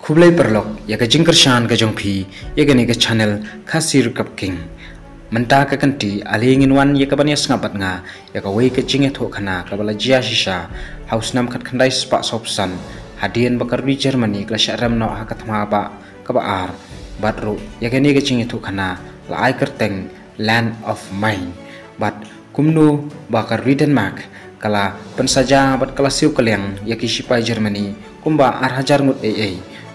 Kublai perlok ya ka jingkershan ka jongpi ya ka ni ka channel khasir kap king menta ka kanti alingin wan ya ka banya ngapat nga ya ka wei ka jinge tho khana ka bala jia shisha house nam khat khandai spa sopsan hadian bakar di Germany kla sharam no ha kathma ba ka ba ar batru ya ka ni ka jinge tho khana la ai kerteng land of mine bat kumnu bakar di Denmark kala pensaja bat kala siu kaleng ya ki sipai Germany kumba ar hajar ngut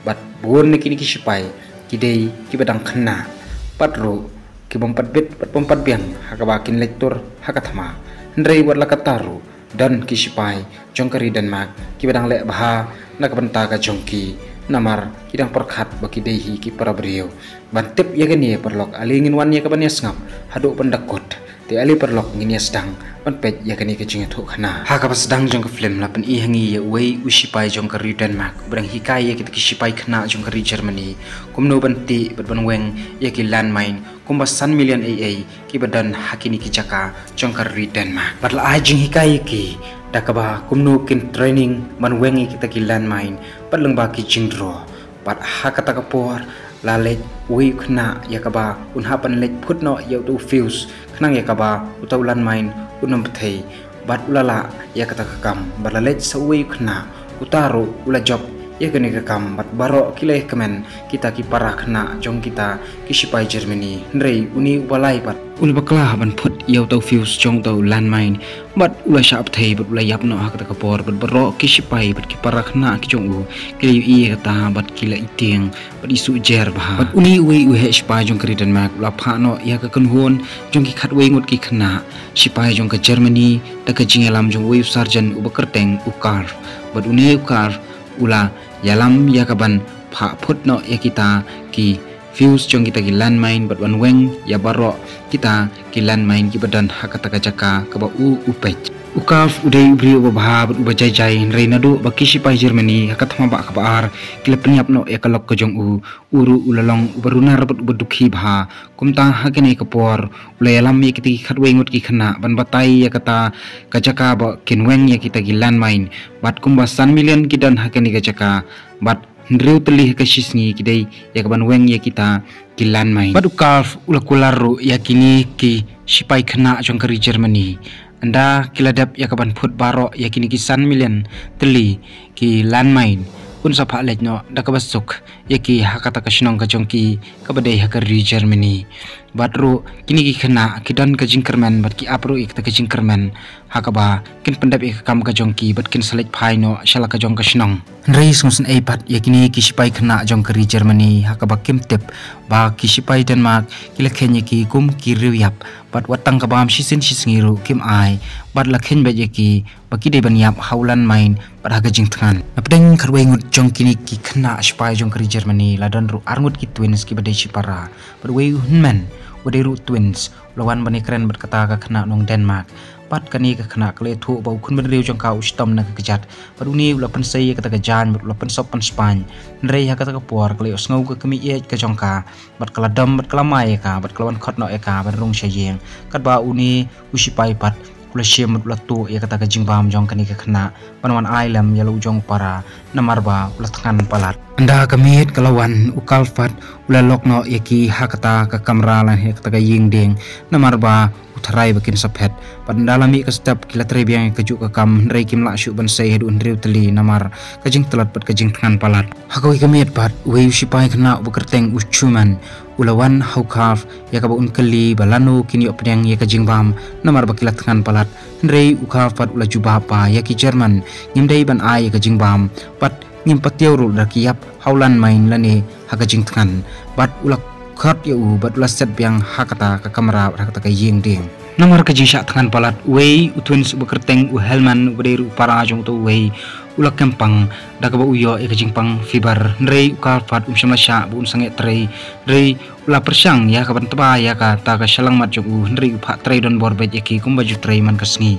bat buur niki sipai kidei ki badang khna patru ki bompat bit pat bompat biang hakabakin lektur hakathama ndrei wat lakataru dan ki sipai jongkari Denmark ki badang le baha nakabanta ka jongki namar kidang perkhat baki dehi ki parabrio bantip yagani perlok alingin wan ya kabanya ngap hadu pendakot te ali perlok ngini sedang panpet yakani ka jinga tho khana ha ka sedang jong ka film la pen I hangi ya wei usipai jong ka ri Denmark brang hikai ya kita sipai khana jong ka ri Germany kumno banti ban weng ya ki landmine kumba san million ki badan hakini ki jaka jong ka ri Denmark batla ajing hikai ki dakaba kumno kin training ban weng kita ki landmine padlang ba ki jingdro pat hakata ka por la lek wei khna yakaba unhapan lek phutno ya tu fuse nang yakaba utaulan main unam pethei bat ulala yakata kam balalej sawi khna utaru ula job yakani kam bat baro kile kemen kita ki para khna jong kita ki sipai Germany nrei uni balai bat ul bakla ban phut yau tau fuse jong tau lan main bat ula sap thei bat ula yap no hakata ka por bat baro ki sipai bat ki para khna ki jong u kile I kata bat kila iteng bat isu jer bah bat uni we u he sipai jong kri Denmark la pha no ya ka kunhon jong ki khat we ngut ki khna sipai jong ka Germany da ka jingelam jong we sarjan u bakerteng ukar bat uni ukar ula yalam yakaban pha phut no yakita ki fuse jong kita ki landmine bat wan weng ya baro kita ki landmine ki badan hakata ka jaka ka ba u upej ukaf udai ubri ubah bat ubajai jai reinadu baki sipai Germany hakathma ba ka ar kila penyap no yakalok ka jong u uru ulalong ubarunar bat ubadukhi bha kumta hakene ka por ulayalam yakiti khatwengut ki khana ban batai yakata ka jaka ba kinweng yakita ki landmine bat kumba san million kidan hakene ka jaka bat ndriu telih ka sisngi kidai yakaban weng yakita ki landmine bat ukaf ulakularu yakini ki sipai khana jong kari Germany anda kiladap yakaban phut baro yakini ki san million teli ki landmine kun sapha lejno dakabasuk yaki hakata ka shinong ka jongki kabadai hakari Germany batru kini ki khana kidan ka jingkerman bat ki apru ik ta ka jingkerman hakaba kin pendap ik kam ka jongki bat kin selek phaino shala ka jong ka shinong rei sungsen ei bat yakini ki sipai khana jong kari Germany hakaba kim tep ba ki sipai Denmark kila khenya ki kum ki riwyap bat watang ka bam sisin sisngiru kim ai bat la khen ba yaki baki de banyap haulan main bat haga jingthan apdeng kharwei ngut jong kini ki khana sipai jong kari Germany ladan ru arngut ki twins ki badai sipara bat wei hunman wadai twins lawan bani keren berkata ka khana nong Denmark pat kani ka khana kle thu bau khun ben riu jong ka ustom na ka kejat paduni ula pensai ka ta ka jan ula pensop pan span nrei ha ka ta ka por kle osngau ka kami e ka jong ka bat kala dam bat kala mai ka bat kalawan khot no e ka ban rong shayeng kat ba uni usipai pat kula shem ula tu ya ka ta ka jingbam jong kani ka khana panwan ailam yalu jong para namarba ula thangan palat anda kamit kalawan ukal fat ula lokno yaki hakata ka kamra lan he ka ying ding namarba utharai bakin saphet pandalami ka step kila trebiang ka ju ka kam rei kim la shu ban sei hedu ndriu teli namar ka jing telat pat ka jing thangan palat hakoi kamit pat wei sipai khana bukerteng uchuman ulawan haukaf yakaba unkali balanu kini opdeng ya ka jingbam namar bakilat thangan palat ndrei ukaf pat ula juba pa yaki German ngimdei ban ai ka jingbam pat ngim patiau ru dakiap haulan main lani haka jingtkan bat ulak khat ya u bat ula set biang hakata ka kamera hakata ka ying ding namar ka jingsha thangan palat wei utwins bekerteng u helman beriru para jong tu wei ulak kempang dakaba uyo e ka jingpang fibar nrei ukal fat samlasha bun sange trei rei ula persang ya ka ban taba ya ka ta ka shalang mat jong u nrei upha trei don borbet yaki kumba ju trei man kasngi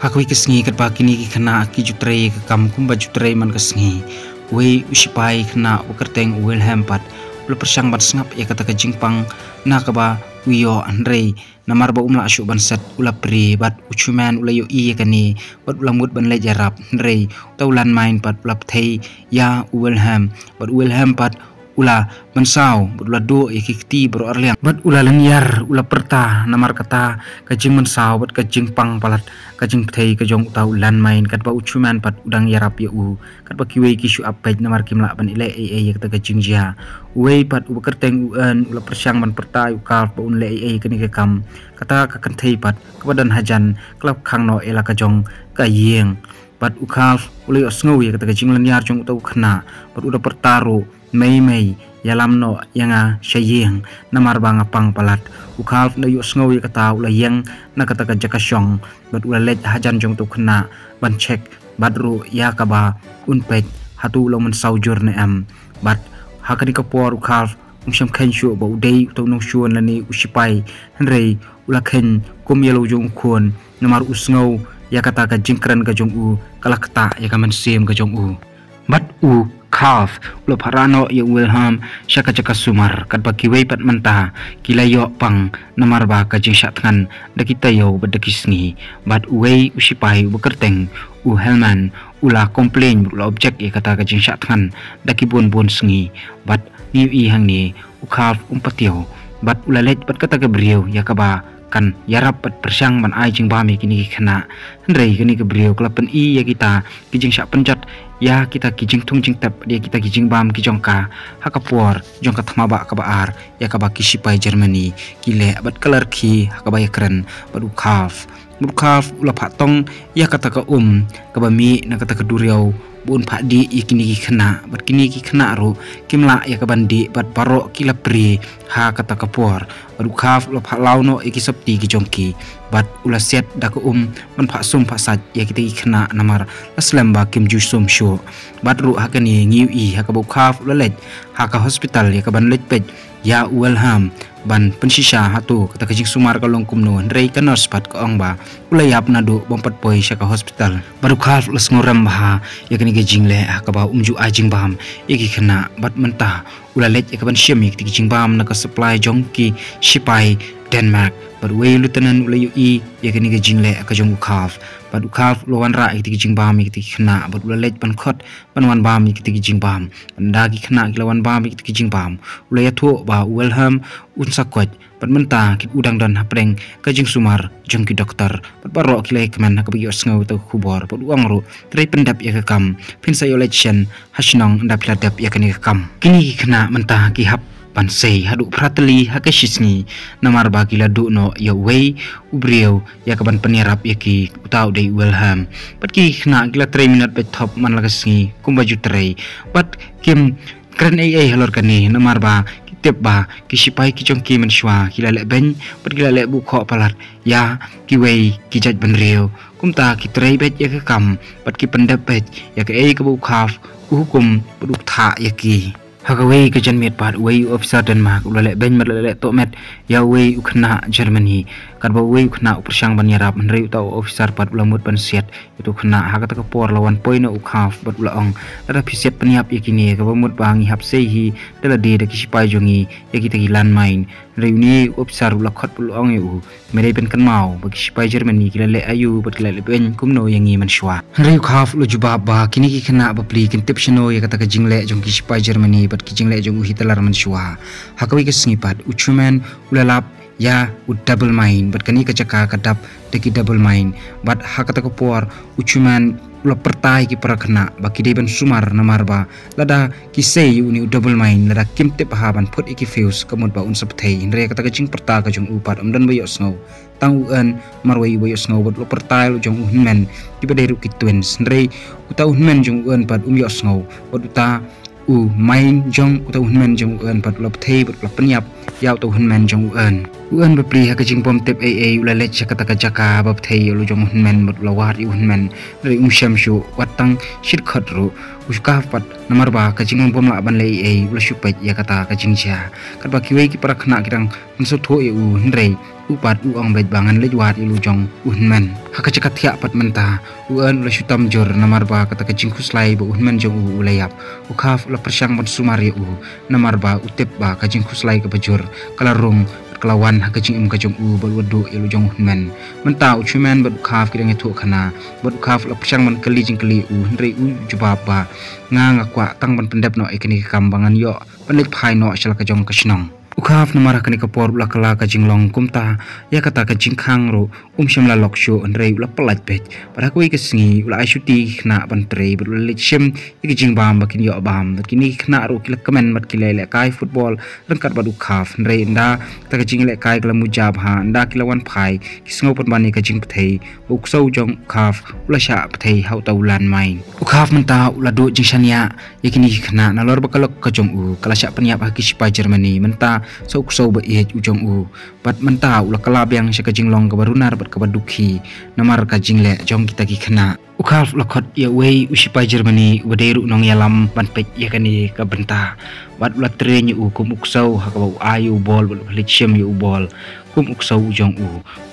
hakui kesngi kat bakini ki khana ki jutrei ka kam kumba jutrei man kesngi wei usipai khana ukerteng Wilhelm pat ula persang bat sngap ya kata ka jingpang na ka ba uyo Andre namar ba umla asyu bansat ula pri bat uchuman ula yo iya kani bat ula mut ban le jarap Andre taulan main pat ula thei ya Wilhelm pat ula bansau bat ula do ikikti bro arliang bat ula lanyar ula perta namar kata kajing bansau bat kajing pang palat kajing thei kajong tau lan main kat ba uchuman pat udang yarap ya kat ba kiwe kishu apaj namar kimla ban ile kata kajing ja wei pat u kerteng ula persyang ban perta ukal ba unle kani ke kam kata kakan thei pat kebadan hajan klap khang no ela kajong kayeng pat ukal ule osngo ya kata kajing lanyar jong tau khna pat uda pertaru mei yalam no yanga shayeng namar banga pang palat ukal na yo sngo ya kata ula yang na kata ka jakasyong bat ula let hajan jong tu khna ban check badru ya kaba unpet hatu lo men saujur ne am bat hakani ka por ukal umsham khen shu ba udei to no shu na ni usipai henrei ula khen kum yelo jong khon namar usngo ya kata ka jingkran ka jong u kala kata ya ka man sem ka jong u bat u Kalf ulo parano ya Wilhelm syaka caka sumar kat baki wei pat menta kila yo pang namar ba kajing syatkan da kita yo bedekisngi bat wei usipai bekerteng u Helman ula komplain ula objek ya kata kajing syatkan da kibun sngi bat ni i hang ni u Kalf umpatio bat ula let pat kata ke beriau ya kaba kan yarap pat persyang man ai jing bami kini kena hendrei kini ke beriau kelapen i ya kita kijing syak penjat ya kita kijing tung jing tap dia kita kijing bam kijongka hakapor jongka thamaba ka baar ya ka baki sipai Germany kile bat kalar ki hakaba ya keren badu kalf ula patong ya kata ka ka bami na kata ka duriau bun pak di ikini ki kena bat kini ki kena ro kimla ya ka bandi bat baro kila pri ha kata ka por badu kalf ula pak launo iki septi ki jongki bat ula set da ka man pak sum pak sat ya kita ki kena namar aslam ba kim ju sum sho bat ru hakani ngiu i ha ka bu kalf ula let ha ka hospital ya ka ban let pet ya Wilhelm ban pensisa hatu kata kajing sumar kalong kumno rei ka nurse pat ka ong ba ula yap nadu bompat poi syaka hospital baru kalf les ngoram ba ya kani kajing le ka ba umju ajing bam iki kena bat mentah ula let ya ka ban syam iki kajing bam na ka supply jongki sipai Denmark baru wei lieutenant ula yu i ya kani kajing le ka jong kalf badu kalf lawan ra iki kijing bam iki kena badu let ban khot ban wan bam iki kijing bam bandagi kena lawan bam iki kijing bam ula ya thu ba Wilhelm unsakot ban menta kit udang dan hapreng kajing sumar jongki dokter bat baro kilai keman ka bios ngau to khubor badu angru trei pendap ya ka kam pinsa election hasnong ndap ladap ya kani ka kam kini kena menta ki hap pansei hadu prateli hakashisni namar bagi ladu no ya wei ubrieu ya kaban penirap ya ki utau dei Wilhelm bat ki khna gila 3 minute bet top man lagasni kumbaju trei bat kim kren ai halor kani namar ba kitep ba ki sipai ki jongki menshwa kila le ben bat gila le bu kho palat ya ki wei ki jaj benreu kumta ki trei bet ya ka kam bat ki pendap bet ya ka ai ka bu khaf hukum buduk tha ya ki Hakaway ka jan met pat way officer Denmark ulale ben malale to met ya way ukna Germany kadba way ukna upersyang ban yarap menrei utau officer pat ulamut ban siat itu kena hakata ka por lawan poina ukhaf bat ulaong ada pisiat peniap yakini ka bamut bangi hap sehi dala de da kisipai jongi yakita gilan main reuni officer ulakhat ulaong yu merei ben kan mau bagi sipai Germany kilale ayu bat kilale ben kumno yangi manswa rei ukhaf lu jubab ba kini ki kena bapli kintipshno yakata ka jingle jongi sipai Germany bat kijing le jong uhitalar manswa hakawi ka singipat uchuman ulalap ya u double main bat kani ka caka kadap deki double main bat hakata ko por uchuman ula pertai ki parakna baki deben sumar namarba lada ki sei uni double main lada kimte pahaban put iki fuse kamut ba un sapthei inre kata ka jing perta ka jong upat amdan bayo snow tang un marwai bayo snow bat lo pertai lo jong unmen ki baderu ki twins inre uta unmen jong un pat yo snow bat uta u main jong uta unmen jong un pat lo thei bat lo penyap ya uta unmen jong un bapli ha ka jing bom tep ai ula lech kata ka jaka bap thei lo jong unmen bat lo war unmen re umsham shu watang shit khatru uska pat namar ba ka jing bom la ban le ai ula shu pat ya kata ka jing ja kat ba kiwei ki parakna kirang unso tho e u hnrei upat uang bet bangan lej war ilu jong unmen ha ka jakat thia pat menta un ula shu tam jor namar ba kata ka jing khuslai ba unmen jong u ulayap ukhaf ula persyang ban sumari u namar ba utep ba ka jing khuslai ka bajur kalarung kelawan hakajing kajong bat wadu ilu jong men menta uchuman bat khaf kidang itu khana bat khaf la pchang man kali jing kali ndrei jubaba nga kwa tang ban pendap no ikini kambangan yo panit phai no shala kajong kashnong ukhaf namara kani kapor ula kala ka jinglong kumta ya kata ka jingkhang ro shamla loksho andrei ula palat pet para koi ka singi ula aishuti khna ban trei ula lichim iki jingbam bakin yo bam kini khna ro kila kamen mat kilele kai football rangkat badu khaf andrei nda ta ka jingle kai kala mujab ha nda kila wan phai kisngo pat bani ka jing pthei uksau jong khaf ula sha pthei hau taulan mai ukhaf menta ula do jingshania yakini khna nalor bakalok ka jong kala sha panyap ha kisipa Germany menta so ba ujong bat menta ula kalab yang sya jinglong ka barunar bat ka badukhi namar ka jingle jong kita ki khana ukhaf lakhot ya wei usipa Germany waderu nong yalam ban pek ya kani ka benta bat ula trenye kum uksau ha ka ayu bol bat lichim yu bol kum uksau ujong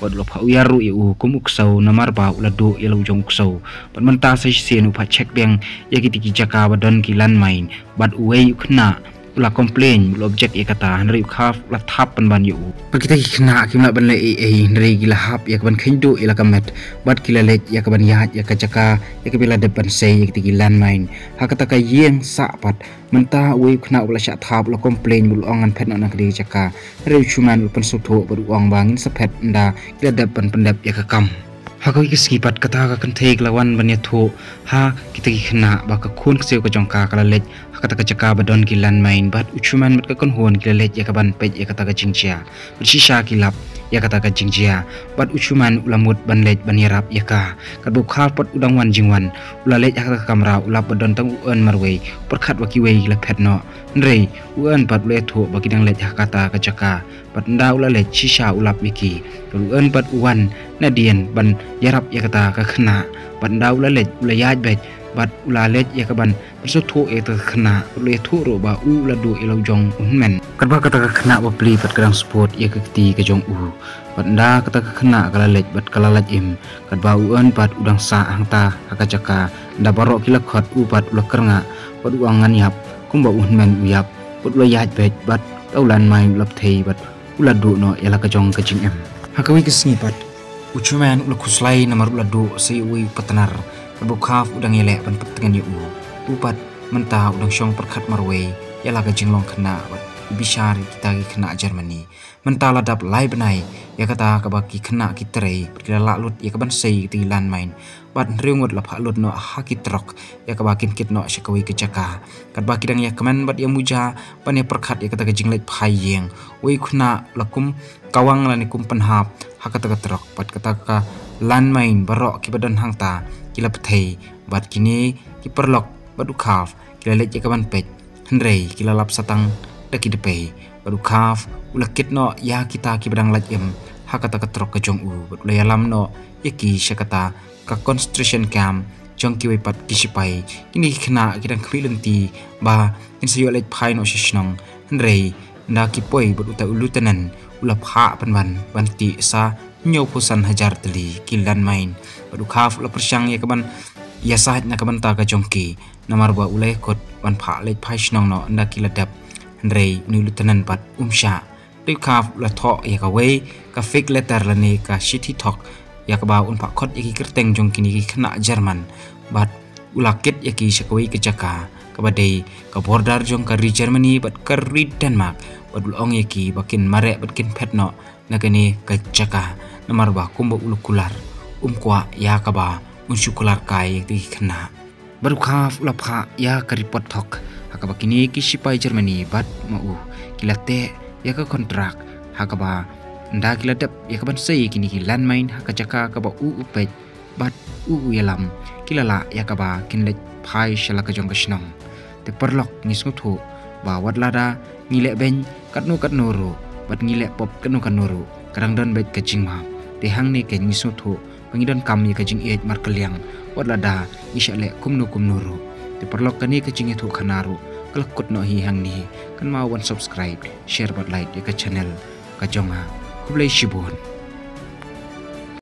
bat ula pha uyaru yu kum uksau namar ba ula do ya ujong uksau bat menta sa sien upha check beng ya ki jaka badon ki lan main bat wei khna ula komplain ula objek ya kata henry khaf ula thap ban yu per kita kena kimla ban le henry gila hap ya ban khindo ila kamet bat kila let ya ban yahat ya kacaka ya bila depan sei ya kita lan main ha kata ka yeng sa pat menta we khna ula sha thap ula komplain ul ongan phet na kdi chaka re chuman ul pensutho ber ong bangin sepet nda kila depan pendap ya kam hakoi kiskipat kata ka kanthei lawan banya tho ha kita kena ba ka khun kseu ka jongka kala let kata ka chaka badon ki lan main bat uchuman mat ka kon hon ki let ya ka ban pej ya kata ka jingchia shisha ki lap ya kata ka jingjia bat uchuman ulamut ban let ban yarap ya ka bu khal pot udang wan jingwan ula let ya ka kamera ulap badon tang un marwei perkhat wa ki wei la phet no ndrei un bat le tho ba ki dang let ya kata ka chaka bat nda ula let shisha ulap wiki un bat uwan nadien ban yarap ya kata ka khna bat nda ula let ula yaj bet bat ula let ya ka ban persutho e ta khna le thu ro ba ula do ilo jong unmen kadba kata ka khna ba pli pat kadang sport ya ka ti ka jong bat nda kata ka khna kala let bat kala laj im kadba un pat udang sa hangta ka chaka nda baro kila khot bat ula kernga bat uang nganiap kumba unmen uyap bat ula yaj bet bat taulan main lap thei bat ula do no ya la ka jong ka jing em hakawi ka snipat uchuman ula khuslai namar ula do sei ui patnar bukhaf udang yele ban petengan yu upat menta udang syong perkhat marwei yala ka jinglong khna bat bishar kita ki khna Germany menta ladap lai benai ya kata ka baki khna ki trei kila la lut ya ka ban sei ti lan main bat riungut la pha lut no ha ki trok ya ka bakin kit no shakawi ke chaka kat baki dang ya kaman bat ya muja ban ya perkhat ya kata ka jinglet phai yeng wei khna lakum kawang lani kum panhap ha kata ka trok bat kata ka lan main barok ki badan hangta kila pthei bat kini ki perlok badu khaf kila let ya kaban pet hendrei kila lap satang daki depe badu khaf ulakit no ya kita ki badang laj em hakata katrok ka jong badu layalam no yaki syakata ka concentration camp jong ki wei pat kisipai kini khna kidang khwilenti ba in sayo let phai no shishnong hendrei nda ki poi badu ta ulutanan ulap ha panban banti sa nyo pusan hajar teli kilan main badu khaf la persyang ya kaban ya sahat na kaban ta ka jongki namar ba ulai kot ban pha le phai shnong no nda kiladap ndrei ni lutanan pat sha de khaf la tho ya ka wei ka fake letter la ne ka shiti thok ya ka ba un pha khot ya ki kerteng jongki ni ki khna Jerman bat ulakit ya ki shakwi ke jaka ka badai ka border jong ka ri Germany bat ka ri Denmark badul ong ya ki bakin mare batkin phet no nagani ka jaka namar ba kumba ulukular kwa ya kaba unsukular kai ti khna baru khaf ulapha ya karipot thok hakaba kini kisipai Germany bat mau kilate ya ka kontrak hakaba nda kiladap ya kaban sei kini kilan main hakajaka kaba upet bat yalam kilala ya kaba kinlet phai shala ka jong kasnong te perlok ngisnguthu ba wadlada ngile ben katnu ro bat ngile pop kanu kanuru kadang don bet ka jingma te hang ni ken ngisnguthu pangidon kam ya ka jing et markeliang wadlada ngisale kumnu ro te perlok kani ka jing ethu khanaru kalakut no hi hang ni kan ma wan subscribe share bat like ya ka channel ka jonga kublai shibun